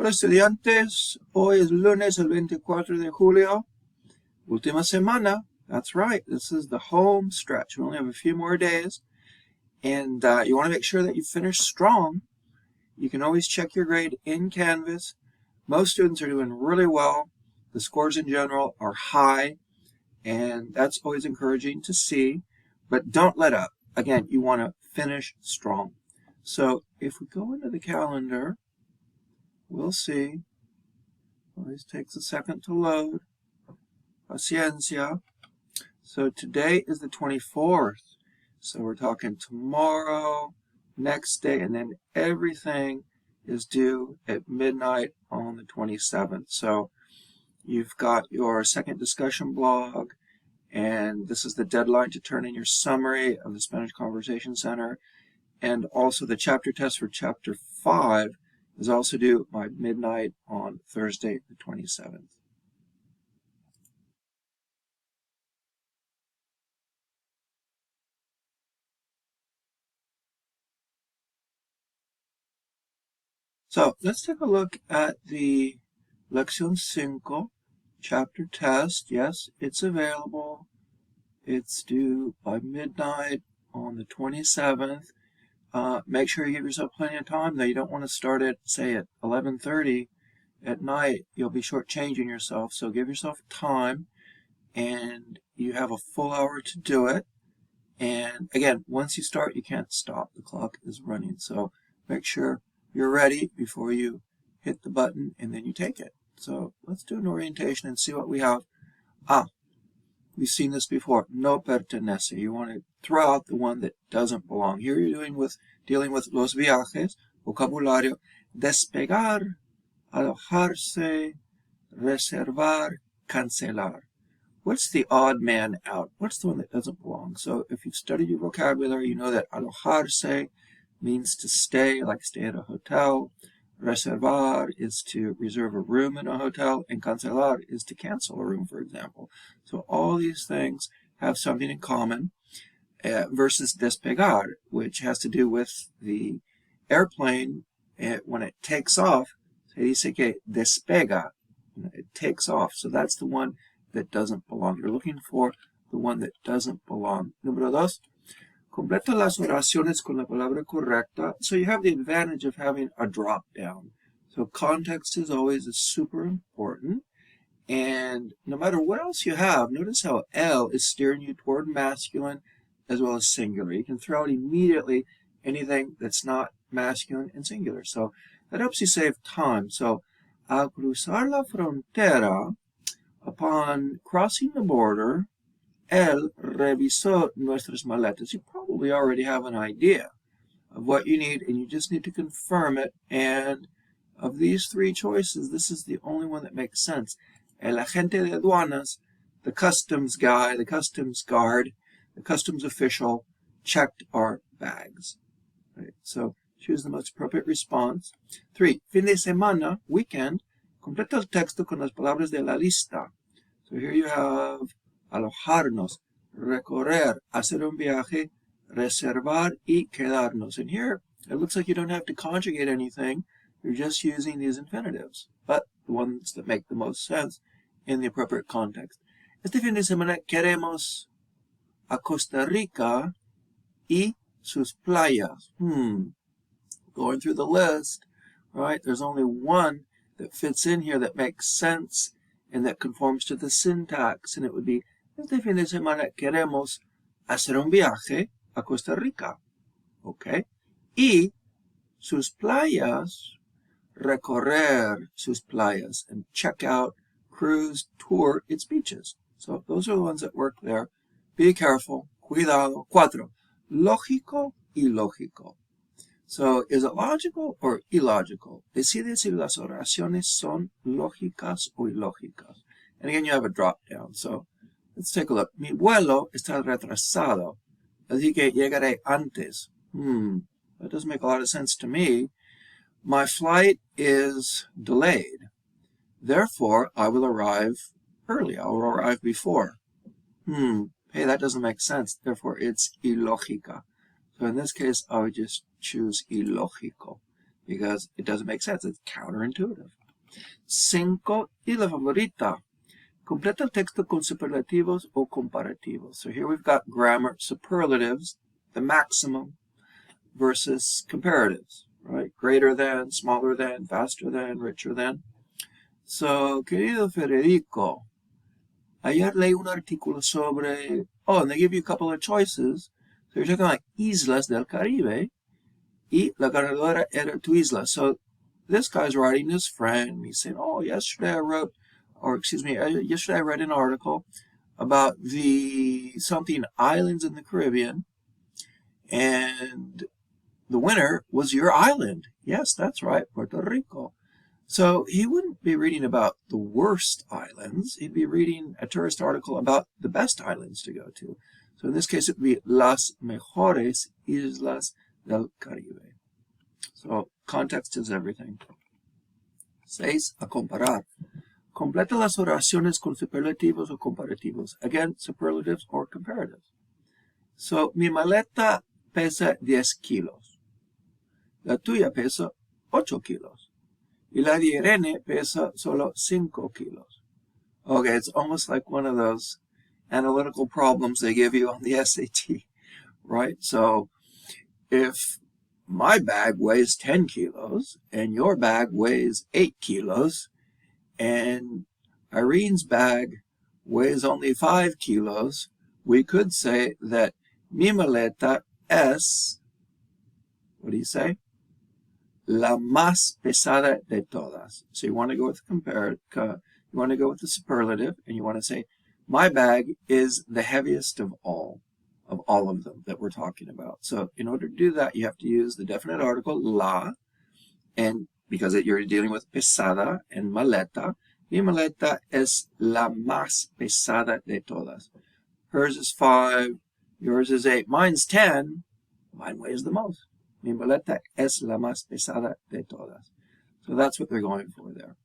Hola estudiantes, hoy es lunes el 24 de julio, última semana. That's right, this is the home stretch. We only have a few more days, and you want to make sure that you finish strong. You can always check your grade in Canvas. Most students are doing really well. The scores in general are high, and that's always encouraging to see, but don't let up. Again, you want to finish strong. So if we go into the calendar, we'll see. Always takes a second to load. Paciencia. So today is the 24th. So we're talking tomorrow, next day, and then everything is due at midnight on the 27th. So you've got your second discussion blog, and this is the deadline to turn in your summary of the Spanish Conversation Center. And also the chapter test for chapter 5 is also due by midnight on Thursday the 27th. So let's take a look at the Lección 5 chapter test. Yes, it's available. It's due by midnight on the 27th. Make sure you give yourself plenty of time, though. You don't want to start it, say, at 11:30 at night. You'll be shortchanging yourself. So give yourself time, and you have a full hour to do it. And again, once you start, you can't stop. The clock is running. So make sure you're ready before you hit the button, and then you take it. So let's do an orientation and see what we have. We've seen this before. No pertenece. You want to throw out the one that doesn't belong. Here you're dealing with los viajes, vocabulario, despegar, alojarse, reservar, cancelar. What's the odd man out? What's the one that doesn't belong? So if you've studied your vocabulary, you know that alojarse means to stay, like stay at a hotel. Reservar is to reserve a room in a hotel, and cancelar is to cancel a room, for example. So all these things have something in common, versus despegar, which has to do with the airplane. When it takes off, se dice que despega. It takes off. So that's the one that doesn't belong. You're looking for the one that doesn't belong. Número dos. Completa las oraciones con la palabra correcta. So you have the advantage of having a drop down. So context is always super important. And no matter what else you have, notice how L is steering you toward masculine as well as singular. You can throw out immediately anything that's not masculine and singular. So that helps you save time. So al cruzar la frontera, upon crossing the border, él revisó nuestras maletas. You probably already have an idea of what you need, and you just need to confirm it. And of these three choices, this is the only one that makes sense. El agente de aduanas, the customs guy, the customs guard, the customs official, checked our bags. Right? So choose the most appropriate response. 3. Fin de semana, weekend. Completa el texto con las palabras de la lista. So here you have alojarnos, recorrer, hacer un viaje, reservar, y quedarnos. And here, it looks like you don't have to conjugate anything. You're just using these infinitives, but the ones that make the most sense in the appropriate context. Este fin de semana queremos a Costa Rica y sus playas. Going through the list, right? There's only one that fits in here that makes sense and that conforms to the syntax, and it would be, este fin de semana queremos hacer un viaje a Costa Rica. Okay? Y sus playas, recorrer sus playas, and check out, cruise, tour its beaches. So those are the ones that work there. Be careful. Cuidado. 4. Lógico y lógico. So, is it logical or illogical? Decide si las oraciones son lógicas o ilógicas. And again, you have a drop down. So, let's take a look. Mi vuelo está retrasado, así que llegaré antes. That doesn't make a lot of sense to me. My flight is delayed. Therefore, I will arrive early. I will arrive before. Hey, that doesn't make sense. Therefore, it's ilógica. So in this case, I would just choose ilógico. because it doesn't make sense. It's counterintuitive. 5. Y la favorita. Completa el texto con superlativos o comparativos. So here we've got grammar superlatives, the maximum, versus comparatives, right? Greater than, smaller than, faster than, richer than. So, querido Federico, ayer leí un artículo sobre, and they give you a couple of choices. So you're talking like Islas del Caribe, y la ganadora era tu isla. So this guy's writing his friend. He's saying, yesterday I read an article about the something islands in the Caribbean, and the winner was your island. Yes, that's right, Puerto Rico. So he wouldn't be reading about the worst islands. He'd be reading a tourist article about the best islands to go to. So in this case, it would be Las Mejores Islas del Caribe. So context is everything. 6. A comparar. Completa las oraciones con superlativos o comparativos. Again, superlatives or comparatives. So, mi maleta pesa 10 kilos. La tuya pesa 8 kilos. Y la de Irene pesa solo 5 kilos. Okay, it's almost like one of those analytical problems they give you on the SAT, right? So, if my bag weighs 10 kilos and your bag weighs 8 kilos and Irene's bag weighs only 5 kilos, we could say that mi maleta es, what do you say? La más pesada de todas. So you want to go with the superlative, and you want to say, my bag is the heaviest of all of them that we're talking about. So in order to do that, you have to use the definite article, la, and because you're dealing with pesada and maleta, mi maleta es la más pesada de todas. Hers is 5, yours is 8, mine's 10, mine weighs the most. Mi maleta es la más pesada de todas. So that's what they're going for there.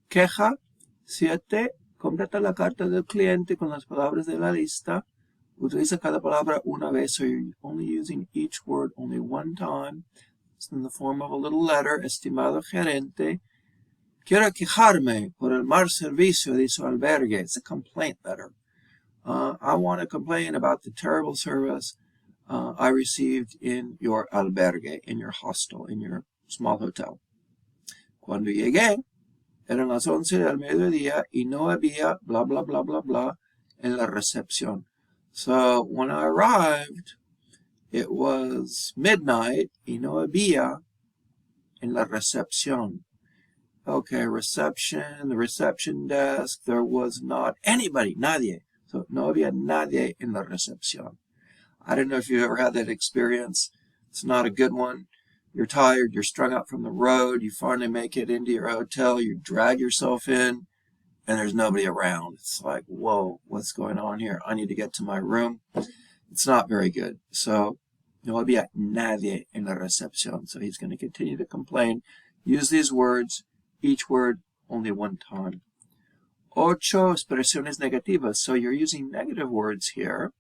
Queja 7. Completa la carta del cliente con las palabras de la lista. Utiliza cada palabra una vez, so you're only using each word only one time. It's in the form of a little letter. Estimado gerente, quiero quejarme por el mal servicio de su albergue. It's a complaint letter. I want to complain about the terrible service I received in your albergue, in your hostel, in your small hotel. Cuando llegué, eran las 11 del mediodía y no había blah, blah, blah, blah, blah en la recepción. So when I arrived, it was midnight y no había en la recepción. Okay, reception, the reception desk, there was not anybody, nadie. So no había nadie en la recepción. I don't know if you've ever had that experience. It's not a good one. You're tired, you're strung out from the road, you finally make it into your hotel, you drag yourself in, and there's nobody around. It's like, whoa, what's going on here? I need to get to my room. It's not very good. So, no había nadie en la recepción. So he's going to continue to complain. Use these words, each word only one time. 8 expresiones negativas. So you're using negative words here.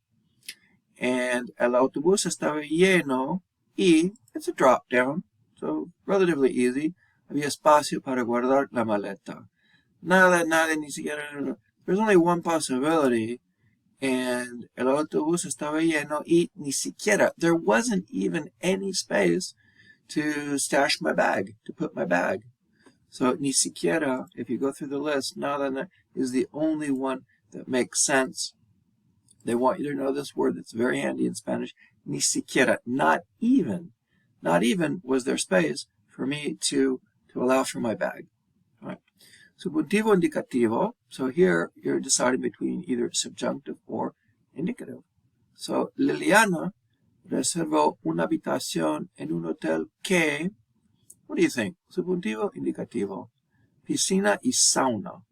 And el autobús estaba lleno y it's a drop down, so relatively easy. Había espacio para guardar la maleta. Nada, ni siquiera. There's only one possibility, and el autobús estaba lleno y ni siquiera. There wasn't even any space to stash my bag, to put my bag. So ni siquiera, if you go through the list, nada is the only one that makes sense. They want you to know this word that's very handy in Spanish. Ni siquiera. Not even was there space for me to allow for my bag. All right. Subjuntivo indicativo. So here you're deciding between either subjunctive or indicative. So Liliana reservó una habitación en un hotel que, what do you think? Subjuntivo indicativo. Piscina y sauna.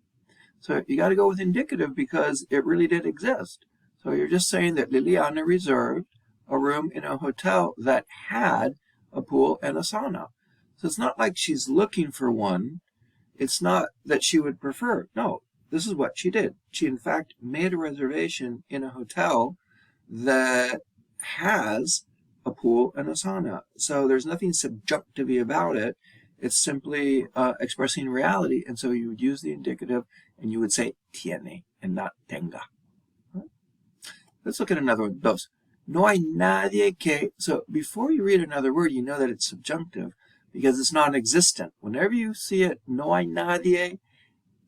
So you got to go with indicative because it really did exist. So you're just saying that Liliana reserved a room in a hotel that had a pool and a sauna. So it's not like she's looking for one. It's not that she would prefer. No, this is what she did. She, in fact, made a reservation in a hotel that has a pool and a sauna. So there's nothing subjunctive about it. It's simply expressing reality, and so you would use the indicative, and you would say tiene and not tenga. Right? Let's look at another one. Dos. No hay nadie que. So before you read another word, you know that it's subjunctive because it's non-existent. Whenever you see it, no hay nadie,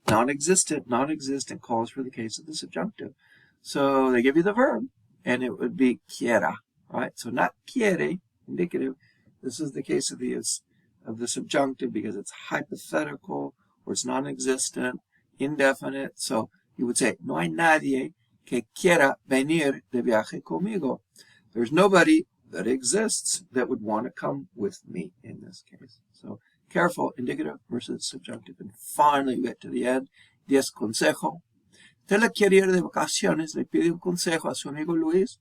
non-existent calls for the case of the subjunctive. So they give you the verb, and it would be quiera, right? So not quiere, indicative. This is the case of the subjunctive because it's hypothetical or it's non-existent, indefinite. So you would say, no hay nadie que quiera venir de viaje conmigo. There's nobody that exists that would want to come with me in this case. So careful, indicative versus subjunctive. And finally, we get to the end. 10 consejo. Usted le quiere ir de vacaciones, le pide un consejo a su amigo Luis.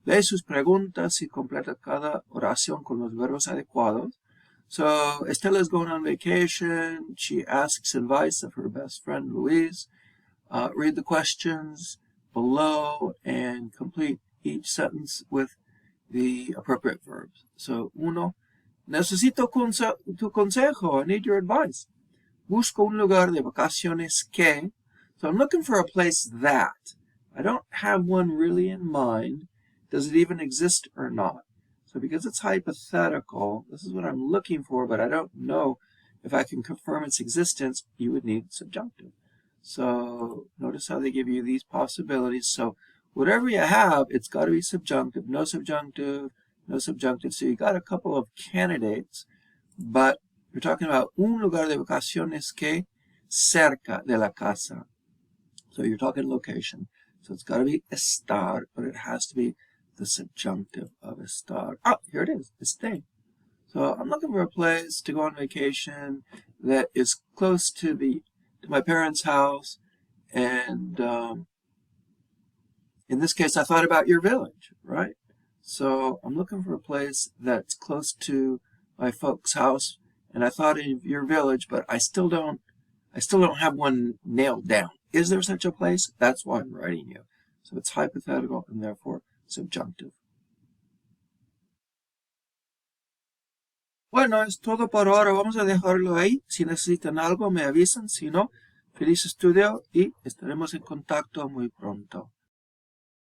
Lee sus preguntas y completa cada oración con los verbos adecuados. So Estela's going on vacation. She asks advice of her best friend Luis. Read the questions below and complete each sentence with the appropriate verbs. So, 1. Necesito tu consejo. I need your advice. Busco un lugar de vacaciones que. So I'm looking for a place that. I don't have one really in mind. Does it even exist or not? So because it's hypothetical, this is what I'm looking for, but I don't know if I can confirm its existence. You would need subjunctive. So notice how they give you these possibilities. So whatever you have, it's got to be subjunctive. No subjunctive, no subjunctive. So you got a couple of candidates, but you're talking about un lugar de vacaciones que cerca de la casa. So you're talking location. So it's got to be estar, but it has to be the subjunctive of estar. Oh, here it is, este. So I'm looking for a place to go on vacation that is close to my parents' house, and in this case, I thought about your village, right? So I'm looking for a place that's close to my folks' house, and I thought of your village, but I still don't have one nailed down. Is there such a place? That's why I'm writing you. So it's hypothetical and therefore subjunctive. Bueno, es todo por ahora. Vamos a dejarlo ahí. Si necesitan algo, me avisan. Si no, feliz estudio y estaremos en contacto muy pronto.